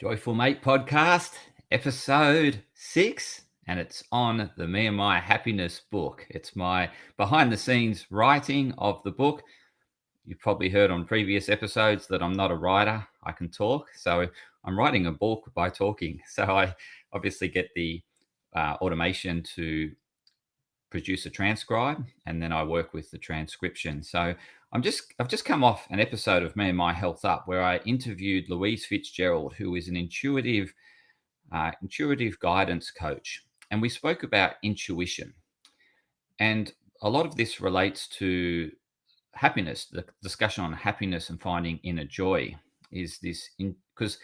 Joyful Mate podcast, episode 6, and it's on the Me and My Happiness book. It's my behind the scenes writing of the book. You've probably heard on previous episodes that I'm not a writer, I can talk. So I'm writing a book by talking. So I obviously get the automation to produce a transcribe, and then I work with the transcription. So I've just come off an episode of Me and My Health Up where I interviewed Louise Fitzgerald, who is an intuitive guidance coach, and we spoke about intuition. And a lot of this relates to happiness. The discussion on happiness and finding inner joy is this because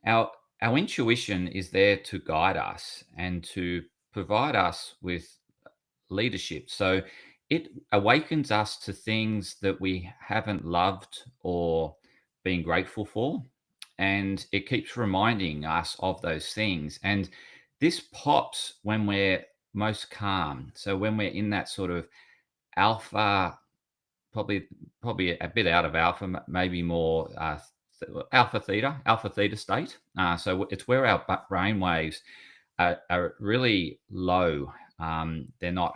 our our intuition is there to guide us and to provide us with leadership. So it awakens us to things that we haven't loved or been grateful for. And it keeps reminding us of those things. And this pops when we're most calm. So when we're in that sort of alpha, probably a bit out of alpha, maybe more alpha theta state. So it's where our brain waves are really low. They're not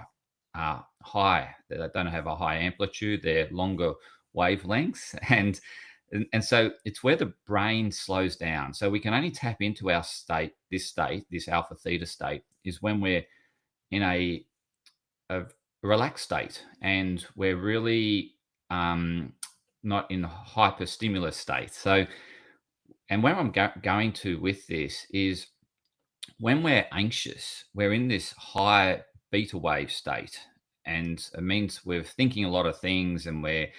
high. They don't have a high amplitude. They're longer wavelengths, and so it's where the brain slows down. So we can only tap into our state, this alpha theta state, is when we're in a relaxed state and we're really not in a hyper stimulus state. So, and where I'm going to with this is when we're anxious, we're in this high beta wave state, and it means we're thinking a lot of things, and we're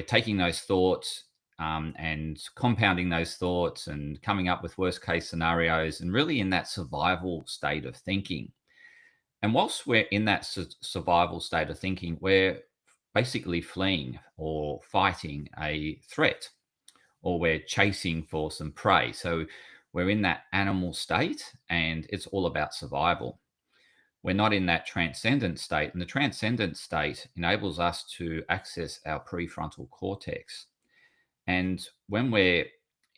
taking those thoughts and compounding those thoughts and coming up with worst case scenarios, and really in that survival state of thinking. And whilst we're in that survival state of thinking, we're basically fleeing or fighting a threat, or we're chasing for some prey. So we're in that animal state and it's all about survival. We're not in that transcendent state. And the transcendent state enables us to access our prefrontal cortex. And when we're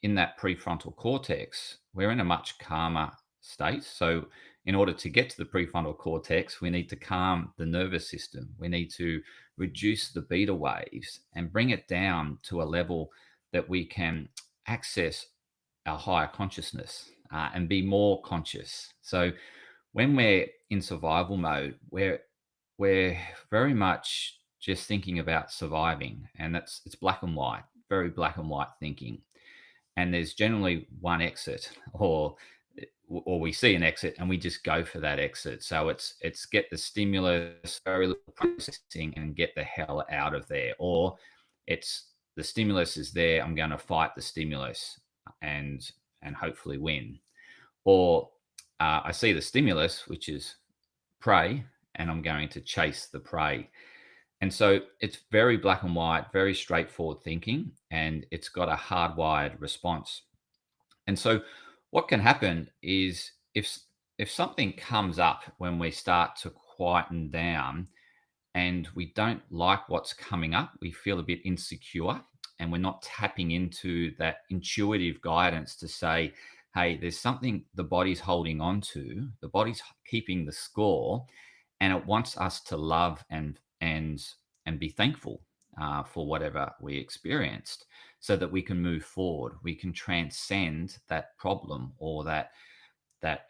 in that prefrontal cortex, we're in a much calmer state. So, in order to get to the prefrontal cortex, we need to calm the nervous system. We need to reduce the beta waves and bring it down to a level that we can access our higher consciousness and be more conscious. So, when we're in survival mode, we're very much just thinking about surviving, and it's black and white, very black and white thinking. And there's generally one exit, or we see an exit and we just go for that exit. So it's get the stimulus, very little processing, and get the hell out of there. Or it's the stimulus is there, I'm going to fight the stimulus and hopefully win. Or I see the stimulus, which is prey, and I'm going to chase the prey. And so it's very black and white, very straightforward thinking, and it's got a hardwired response. And so what can happen is if something comes up when we start to quieten down and we don't like what's coming up, we feel a bit insecure, and we're not tapping into that intuitive guidance to say, hey, there's something the body's holding on to, the body's keeping the score, and it wants us to love and be thankful for whatever we experienced, so that we can move forward. We can transcend that problem or that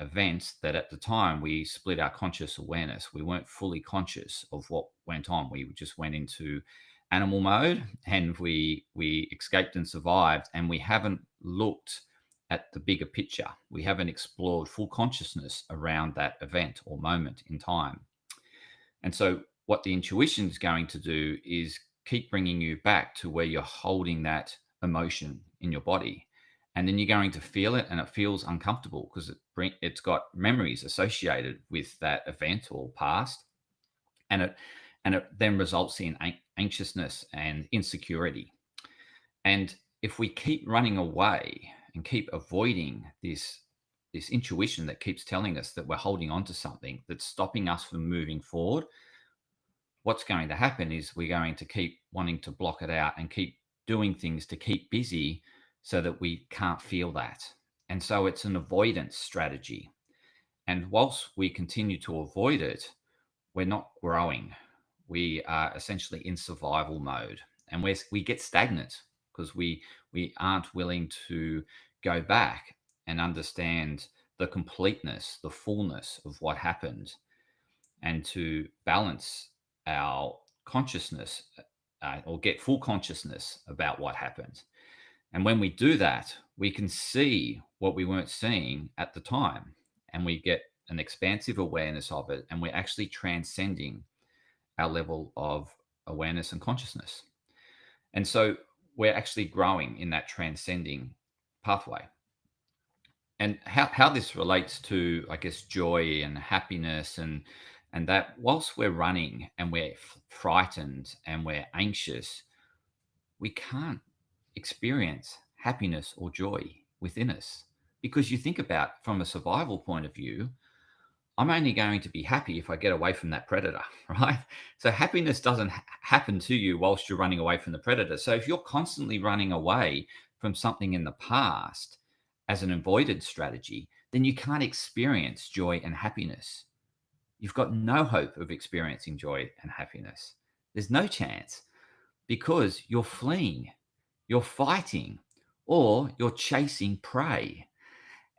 event that at the time we split our conscious awareness. We weren't fully conscious of what went on. We just went into animal mode, and we escaped and survived, and we haven't looked at the bigger picture. We haven't explored full consciousness around that event or moment in time. And so what the intuition is going to do is keep bringing you back to where you're holding that emotion in your body. And then you're going to feel it, and it feels uncomfortable because it's got memories associated with that event or past. And it then results in anxiousness and insecurity. And if we keep running away and keep avoiding this intuition that keeps telling us that we're holding on to something that's stopping us from moving forward, what's going to happen is we're going to keep wanting to block it out and keep doing things to keep busy so that we can't feel that. And so it's an avoidance strategy. And whilst we continue to avoid it, we're not growing. We are essentially in survival mode, and we get stagnant because we aren't willing to go back and understand the completeness, the fullness of what happened, and to balance our consciousness, or get full consciousness about what happened. And when we do that, we can see what we weren't seeing at the time, and we get an expansive awareness of it, and we're actually transcending our level of awareness and consciousness. And so we're actually growing in that transcending pathway. And how this relates to, I guess, joy and happiness, and that whilst we're running and we're frightened and we're anxious, we can't experience happiness or joy within us. Because you think about from a survival point of view, I'm only going to be happy if I get away from that predator, right? So happiness doesn't happen to you whilst you're running away from the predator. So if you're constantly running away from something in the past as an avoidance strategy, then you can't experience joy and happiness. You've got no hope of experiencing joy and happiness. There's no chance because you're fleeing, you're fighting, or you're chasing prey.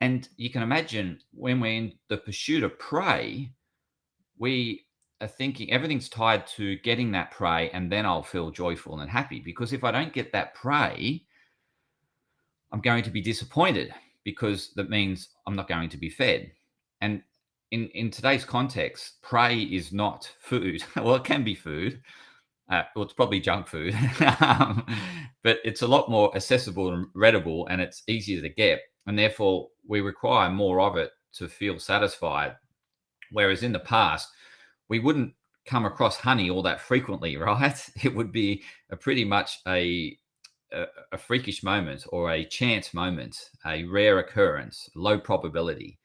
And you can imagine when we're in the pursuit of prey, we are thinking everything's tied to getting that prey, and then I'll feel joyful and happy. Because if I don't get that prey, I'm going to be disappointed because that means I'm not going to be fed. And in today's context, prey is not food. Well, it can be food. Well, it's probably junk food, but it's a lot more accessible and readable, and it's easier to get. And therefore, we require more of it to feel satisfied. Whereas in the past, we wouldn't come across honey all that frequently, right? It would be a pretty much a freakish moment or a chance moment, a rare occurrence, low probability.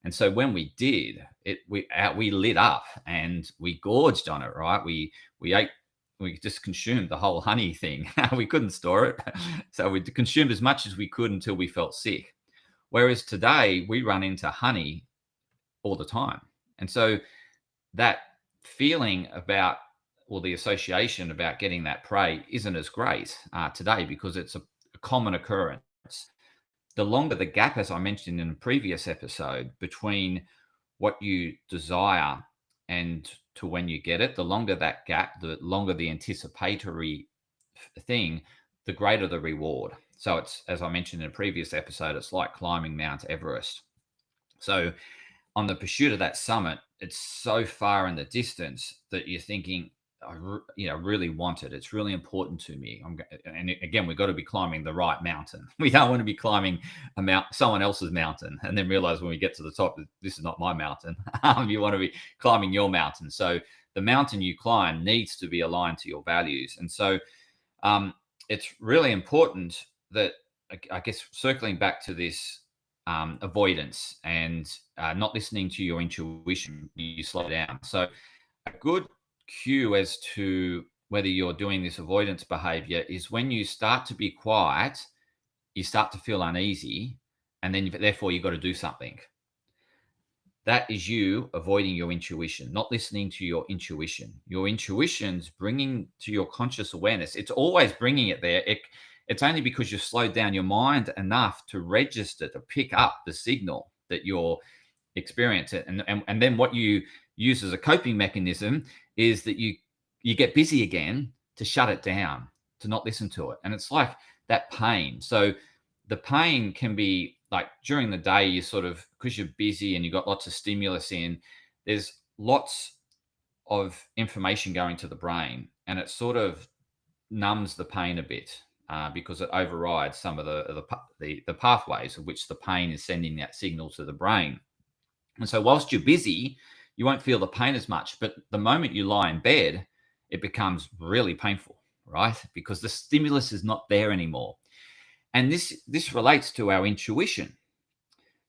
And so when we did it, we lit up and we gorged on it, right? We ate, we just consumed the whole honey thing. We couldn't store it, so we consumed as much as we could until we felt sick. Whereas today we run into honey all the time, and so that feeling about, or the association about getting that prey isn't as great today because it's a common occurrence. The longer the gap, as I mentioned in a previous episode, between what you desire and to when you get it, the longer that gap, the longer the anticipatory thing, the greater the reward. So it's, as I mentioned in a previous episode, it's like climbing Mount Everest. So on the pursuit of that summit, it's so far in the distance that you're thinking, really want it. It's really important to me. And again, we've got to be climbing the right mountain. We don't want to be climbing someone else's mountain, and then realize when we get to the top, this is not my mountain. You want to be climbing your mountain. So the mountain you climb needs to be aligned to your values. And so it's really important that, I guess, circling back to this avoidance and not listening to your intuition, you slow down. So a good cue as to whether you're doing this avoidance behavior is when you start to be quiet, you start to feel uneasy, and then therefore you've got to do something. That is you avoiding your intuition, not listening to your intuition. Your intuition's bringing to your conscious awareness. It's always bringing it there. It's only because you've slowed down your mind enough to register, to pick up the signal that you're experiencing. And then what you use as a coping mechanism is that you get busy again to shut it down, to not listen to it. And it's like that pain. So the pain can be like during the day, you sort of, because you're busy and you've got lots of stimulus in, there's lots of information going to the brain, and it sort of numbs the pain a bit because it overrides some of the pathways of which the pain is sending that signal to the brain. And so whilst you're busy, you won't feel the pain as much. But the moment you lie in bed, it becomes really painful, right? Because the stimulus is not there anymore. And this relates to our intuition.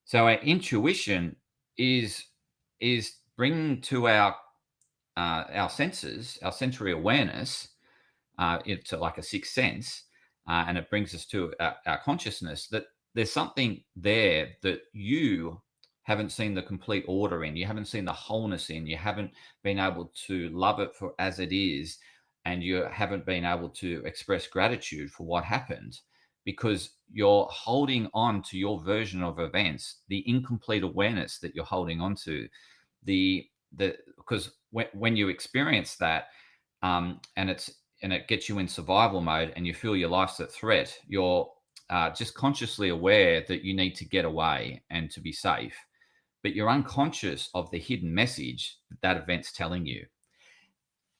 So our intuition is bringing to our senses, our sensory awareness, it's like a sixth sense, and it brings us to our consciousness that there's something there that you haven't seen the complete order in. You haven't seen the wholeness in. You haven't been able to love it for as it is, and you haven't been able to express gratitude for what happened because you're holding on to your version of events, the incomplete awareness that you're holding on to. The because when you experience that, and it gets you in survival mode and you feel your life's at threat, you're just consciously aware that you need to get away and to be safe, but you're unconscious of the hidden message that that event's telling you.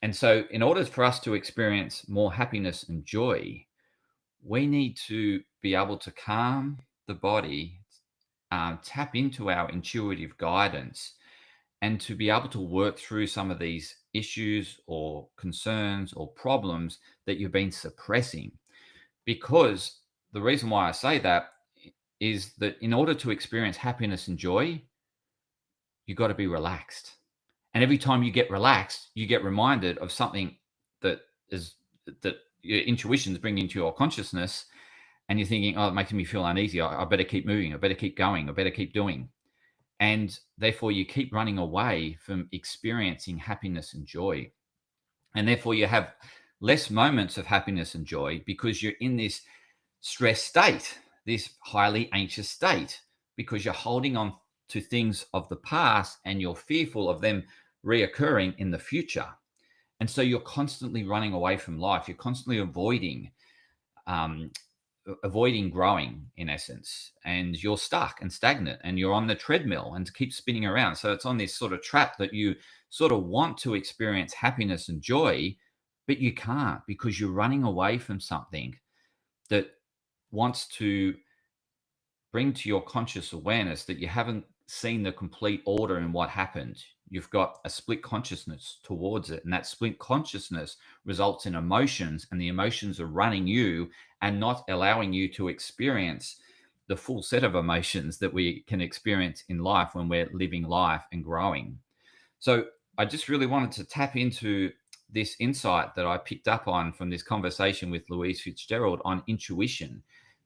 And so, in order for us to experience more happiness and joy, we need to be able to calm the body, tap into our intuitive guidance, and to be able to work through some of these issues or concerns or problems that you've been suppressing. Because the reason why I say that is that in order to experience happiness and joy, you've got to be relaxed. And every time you get relaxed, you get reminded of something that is that your intuition is bringing into your consciousness, and you're thinking, "Oh, it makes me feel uneasy. I better keep moving. I better keep going. I better keep doing." And therefore, you keep running away from experiencing happiness and joy. And therefore, you have less moments of happiness and joy because you're in this stress state, this highly anxious state, because you're holding on to things of the past and you're fearful of them reoccurring in the future. And so you're constantly running away from life. You're constantly um, avoiding growing, in essence, and you're stuck and stagnant and you're on the treadmill and keep spinning around. So it's on this sort of trap that you sort of want to experience happiness and joy, but you can't because you're running away from something that wants to bring to your conscious awareness that you haven't seen the complete order in what happened. You've got a split consciousness towards it, and that split consciousness results in emotions, and the emotions are running you and not allowing you to experience the full set of emotions that we can experience in life when we're living life and growing. So I just really wanted to tap into this insight that I picked up on from this conversation with Louise Fitzgerald on intuition.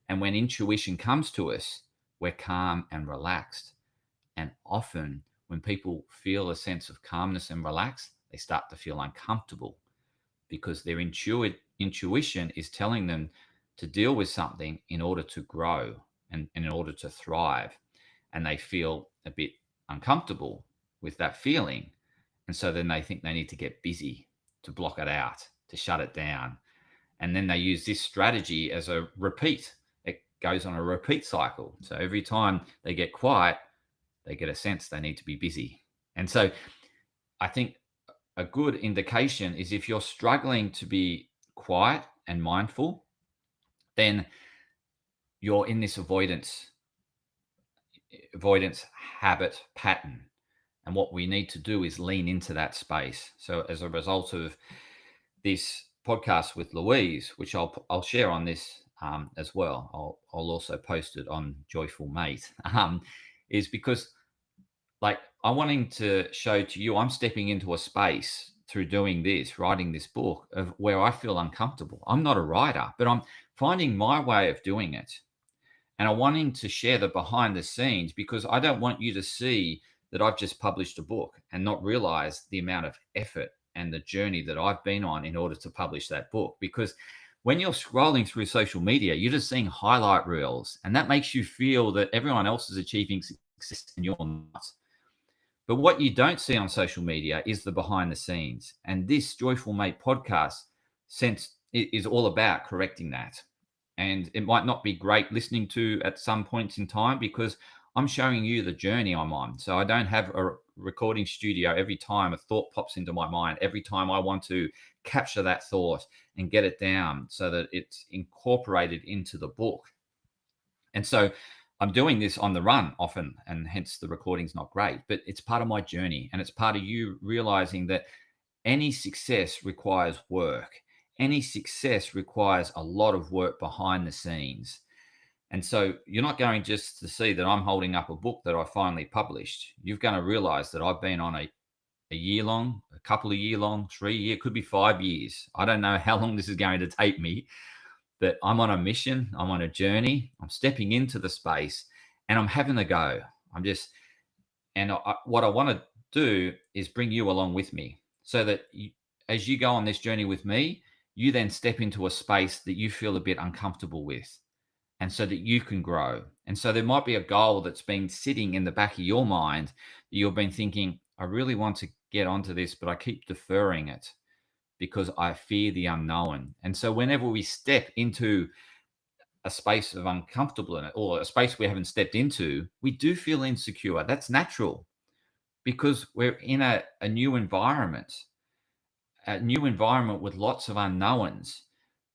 And when intuition comes to us, we're calm and relaxed. And often, when people feel a sense of calmness and relax, they start to feel uncomfortable because their intuition is telling them to deal with something in order to grow and in order to thrive. And they feel a bit uncomfortable with that feeling. And so then they think they need to get busy to block it out, to shut it down. And then they use this strategy as a repeat. It goes on a repeat cycle. So every time they get quiet, they get a sense they need to be busy. And so I think a good indication is if you're struggling to be quiet and mindful, then you're in this avoidance habit pattern. And what we need to do is lean into that space. So as a result of this podcast with Louise, which I'll share on this as well, I'll also post it on Joyful Mate, is because like I'm wanting to show to you, I'm stepping into a space through doing this, writing this book of where I feel uncomfortable. I'm not a writer, but I'm finding my way of doing it. And I'm wanting to share the behind the scenes because I don't want you to see that I've just published a book and not realize the amount of effort and the journey that I've been on in order to publish that book. Because when you're scrolling through social media, you're just seeing highlight reels, and that makes you feel that everyone else is achieving success and you're not. But what you don't see on social media is the behind the scenes. And this Joyful Mate podcast sense is all about correcting that. And it might not be great listening to at some points in time because I'm showing you the journey I'm on. So I don't have a recording studio every time a thought pops into my mind, every time I want to capture that thought and get it down so that it's incorporated into the book. And so I'm doing this on the run often, and hence the recording's not great, but it's part of my journey. And it's part of you realizing that any success requires work. Any success requires a lot of work behind the scenes. And so you're not going just to see that I'm holding up a book that I finally published. You're going to realize that I've been on a year long, a couple of year long, 3 year, could be 5 years. I don't know how long this is going to take me, but I'm on a mission, I'm on a journey, I'm stepping into the space and I'm having a go. I'm just, what I want to do is bring you along with me so that as you go on this journey with me, you then step into a space that you feel a bit uncomfortable with, and so that you can grow. And so there might be a goal that's been sitting in the back of your mind that you've been thinking, I really want to get onto this, but I keep deferring it because I fear the unknown. And so whenever we step into a space of uncomfortableness or a space we haven't stepped into, we do feel insecure. That's natural because we're in a new environment, with lots of unknowns.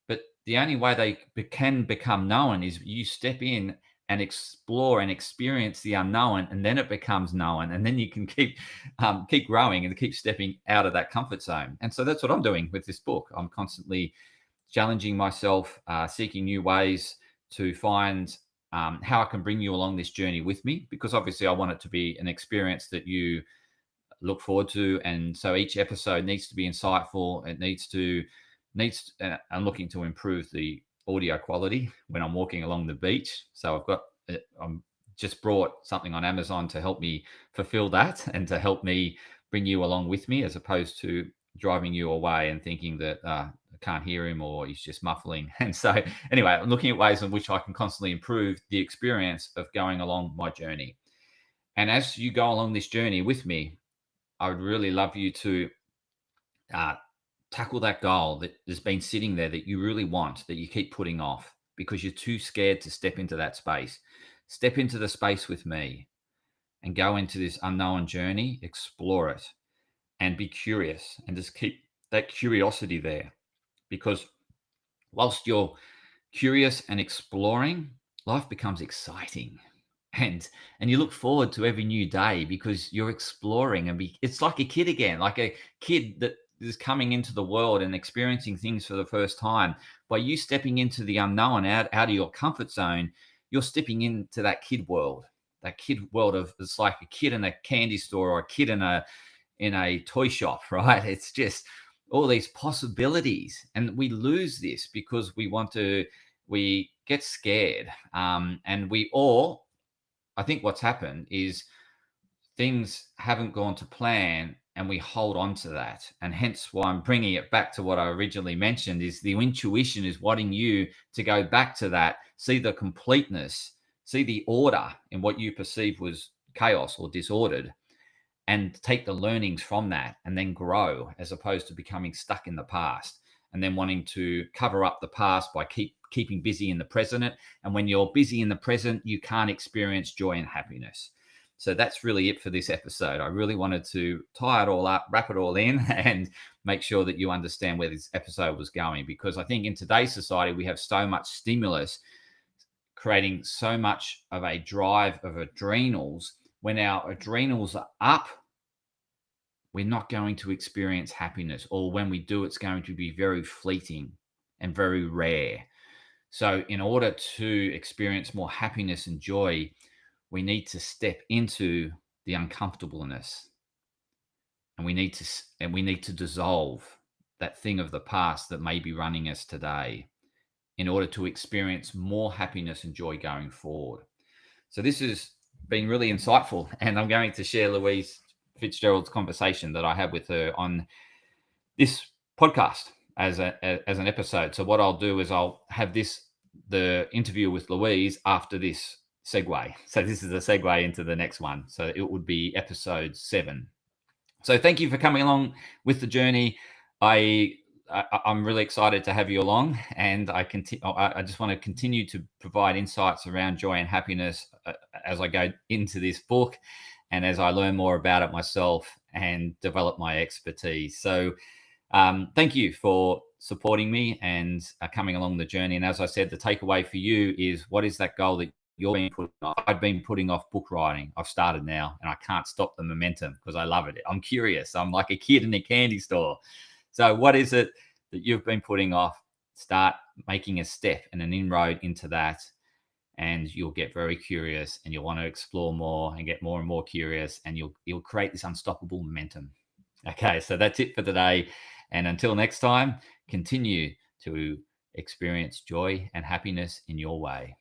But the only way they can become known is you step in and explore and experience the unknown, and then it becomes known, and then you can keep growing and keep stepping out of that comfort zone. And so that's what I'm doing with this book. I'm constantly challenging myself, seeking new ways to find how I can bring you along this journey with me, because obviously I want it to be an experience that you look forward to. And so each episode needs to be insightful. It I'm looking to improve the audio quality when I'm walking along the beach. So I'm just brought something on Amazon to help me fulfill that and to help me bring you along with me, as opposed to driving you away and thinking that I can't hear him or he's just muffling. And so anyway, I'm looking at ways in which I can constantly improve the experience of going along my journey. And as you go along this journey with me, I would really love you to uh, tackle that goal that has been sitting there that you really want, that you keep putting off because you're too scared to step into that space. Step into the space with me and go into this unknown journey, explore it, and be curious, and just keep that curiosity there. Because whilst you're curious and exploring, life becomes exciting. And you look forward to every new day because you're exploring it's like a kid again, like a kid that is coming into the world and experiencing things for the first time. By you stepping into the unknown, out of your comfort zone, you're stepping into that kid world of, it's like a kid in a candy store or a kid in a toy shop, right? It's just all these possibilities, and we lose this because we get scared, and I think what's happened is things haven't gone to plan and we hold on to that. And hence why I'm bringing it back to what I originally mentioned, is the intuition is wanting you to go back to that, see the completeness, see the order in what you perceive was chaos or disordered, and take the learnings from that and then grow, as opposed to becoming stuck in the past and then wanting to cover up the past by keeping busy in the present. And when you're busy in the present, you can't experience joy and happiness. So that's really it for this episode. I really wanted to tie it all up, wrap it all in, and make sure that you understand where this episode was going. Because I think in today's society, we have so much stimulus, creating so much of a drive of adrenals. When our adrenals are up, we're not going to experience happiness, or when we do, it's going to be very fleeting and very rare. So in order to experience more happiness and joy, we need to step into the uncomfortableness, and we need to dissolve that thing of the past that may be running us today, in order to experience more happiness and joy going forward. So this has been really insightful, and I'm going to share Louise Fitzgerald's conversation that I had with her on this podcast as an episode. So what I'll do is I'll have the interview with Louise after this segue. So this is a segue into the next one. So it would be episode 7. So thank you for coming along with the journey. I'm really excited to have you along, and I just want to continue to provide insights around joy and happiness as I go into this book, and as I learn more about it myself and develop my expertise. So thank you for supporting me and coming along the journey. And as I said, the takeaway for you is, what is that goal that you're being putting off? I've been putting off book writing. I've started now, and I can't stop the momentum because I love it. I'm curious. I'm like a kid in a candy store. So what is it that you've been putting off? Start making a step and an inroad into that, and you'll get very curious, and you'll want to explore more and get more and more curious, and you'll create this unstoppable momentum. Okay, so that's it for today. And until next time, continue to experience joy and happiness in your way.